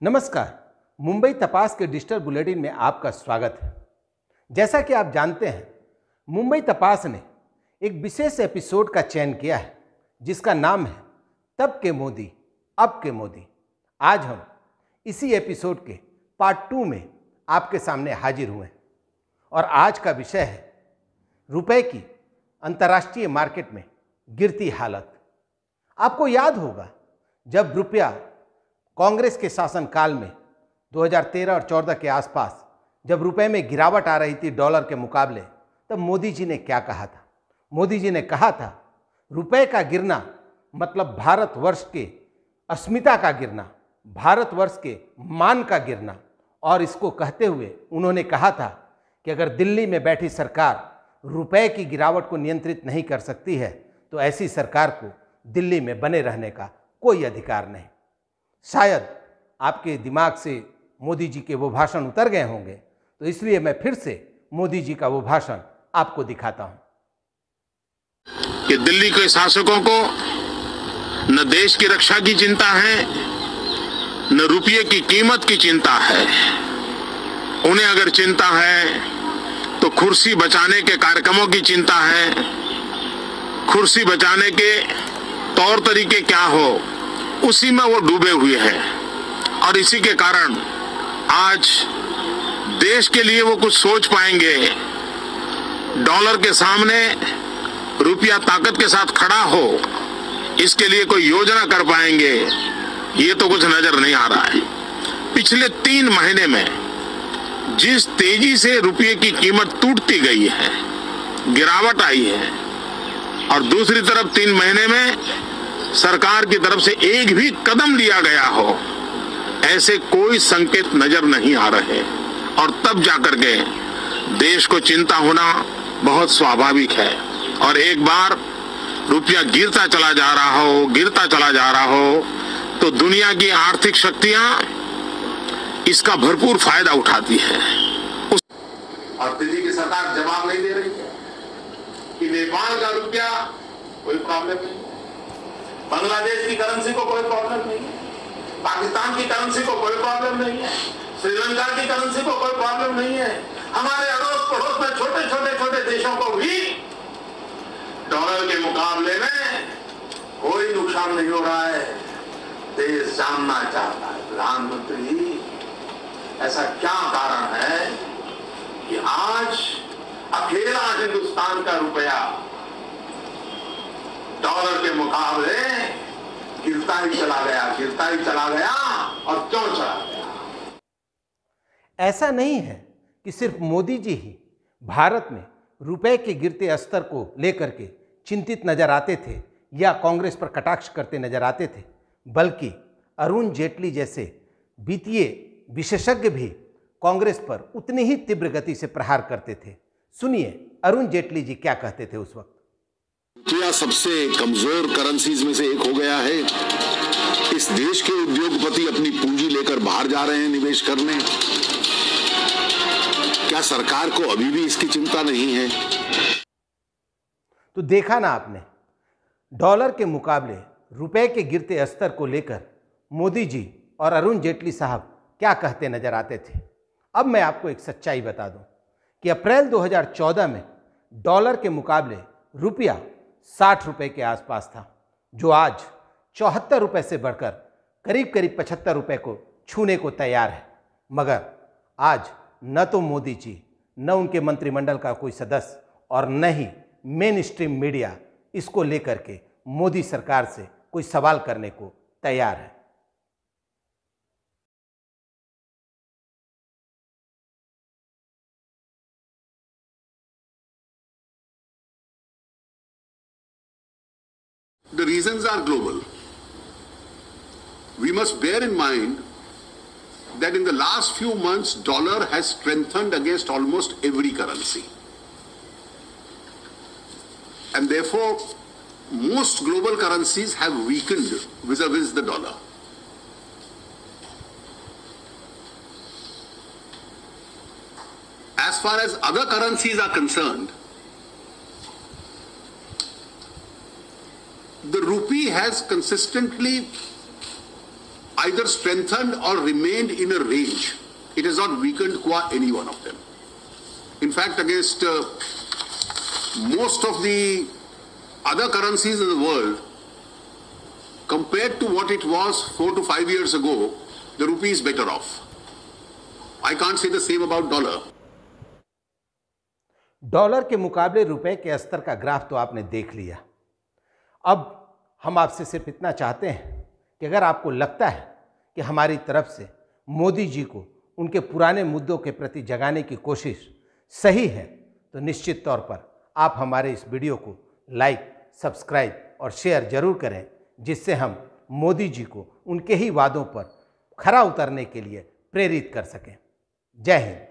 नमस्कार। मुंबई तपास के डिजिटल बुलेटिन में आपका स्वागत है। जैसा कि आप जानते हैं, मुंबई तपास ने एक विशेष एपिसोड का चयन किया है जिसका नाम है तब के मोदी अब के मोदी। आज हम इसी एपिसोड के पार्ट 2 में आपके सामने हाजिर हुए हैं और आज का विषय है रुपए की अंतर्राष्ट्रीय मार्केट में गिरती हालत। आपको याद होगा जब रुपया कांग्रेस के शासनकाल में 2013 और 14 के आसपास जब रुपए में गिरावट आ रही थी डॉलर के मुकाबले, तब मोदी जी ने क्या कहा था? मोदी जी ने कहा था रुपए का गिरना मतलब भारतवर्ष के अस्मिता का गिरना, भारतवर्ष के मान का गिरना। और इसको कहते हुए उन्होंने कहा था कि अगर दिल्ली में बैठी सरकार रुपए की गिरावट को नियंत्रित नहीं कर सकती है तो ऐसी सरकार को दिल्ली में बने रहने का कोई अधिकार नहीं। शायद आपके दिमाग से मोदी जी के वो भाषण उतर गए होंगे, तो इसलिए मैं फिर से मोदी जी का वो भाषण आपको दिखाता हूं कि दिल्ली के शासकों को न देश की रक्षा की चिंता है, न रुपये की कीमत की चिंता है। उन्हें अगर चिंता है तो कुर्सी बचाने के कार्यक्रमों की चिंता है। कुर्सी बचाने के तौर तरीके क्या हो, उसी में वो डूबे हुए हैं। और इसी के कारण आज देश के लिए वो कुछ सोच पाएंगे, डॉलर के सामने रुपया ताकत के साथ खड़ा हो, इसके लिए कोई योजना कर पाएंगे, ये तो कुछ नजर नहीं आ रहा है। पिछले 3 महीने में जिस तेजी से रुपये की कीमत टूटती गई है, गिरावट आई है, और दूसरी तरफ 3 महीने में सरकार की तरफ से एक भी कदम लिया गया हो, ऐसे कोई संकेत नजर नहीं आ रहे। और तब जाकर के देश को चिंता होना बहुत स्वाभाविक है। और एक बार रुपया गिरता चला जा रहा हो तो दुनिया की आर्थिक शक्तियां इसका भरपूर फायदा उठाती है। और दिल्ली की सरकार जवाब नहीं दे रही है कि नेपाल का रुपया कोई प्रॉब्लम नहीं, बांग्लादेश की करेंसी को कोई प्रॉब्लम नहीं है, पाकिस्तान की करेंसी को कोई प्रॉब्लम नहीं है, श्रीलंका की करेंसी को कोई प्रॉब्लम नहीं है। हमारे अड़ोस पड़ोस में छोटे देशों को भी डॉलर के मुकाबले में कोई नुकसान नहीं हो रहा है। देश जानना चाहता है, प्रधानमंत्री जी, ऐसा क्या कारण है कि आज अकेला हिंदुस्तान का रुपया डॉलर के मुकाबले गिरता ही चला गया और क्यों चला गया? ऐसा नहीं है कि सिर्फ मोदी जी ही भारत में रुपए के गिरते स्तर को लेकर के चिंतित नजर आते थे या कांग्रेस पर कटाक्ष करते नजर आते थे, बल्कि अरुण जेटली जैसे वित्तीय विशेषज्ञ भी कांग्रेस पर उतनी ही तीव्र गति से प्रहार करते थे। सुनिए अरुण जेटली जी क्या कहते थे उस वक्त। रुपया सबसे कमजोर करेंसीज में से एक हो गया है। इस देश के उद्योगपति अपनी पूंजी लेकर बाहर जा रहे हैं निवेश करने। क्या सरकार को अभी भी इसकी चिंता नहीं है? तो देखा ना आपने, डॉलर के मुकाबले रुपए के गिरते स्तर को लेकर मोदी जी और अरुण जेटली साहब क्या कहते नजर आते थे। अब मैं आपको एक सच्चाई बता दूं कि अप्रैल 2014 में डॉलर के मुकाबले रुपया 60 रुपए के आसपास था, जो आज 74 रुपए से बढ़कर करीब 75 रुपए को छूने को तैयार है। मगर आज न तो मोदी जी, न उनके मंत्रिमंडल का कोई सदस्य और न ही मेन स्ट्रीम मीडिया इसको लेकर के मोदी सरकार से कोई सवाल करने को तैयार है। The reasons are global. We must bear in mind that in the last few months, dollar has strengthened against almost every currency. And therefore, most global currencies have weakened vis-a-vis the dollar. As far as other currencies are concerned, the rupee has consistently either strengthened or remained in a range. It has not weakened qua any one of them. In fact, against most of the other currencies in the world, compared to what it was 4 to 5 years ago, the rupee is better off. I can't say the same about dollar. Dollar के मुकाबले रुपए के स्तर का graph तो आपने देख लिया। अब हम आपसे सिर्फ इतना चाहते हैं कि अगर आपको लगता है कि हमारी तरफ से मोदी जी को उनके पुराने मुद्दों के प्रति जगाने की कोशिश सही है, तो निश्चित तौर पर आप हमारे इस वीडियो को लाइक, सब्सक्राइब और शेयर जरूर करें, जिससे हम मोदी जी को उनके ही वादों पर खरा उतरने के लिए प्रेरित कर सकें। जय हिंद।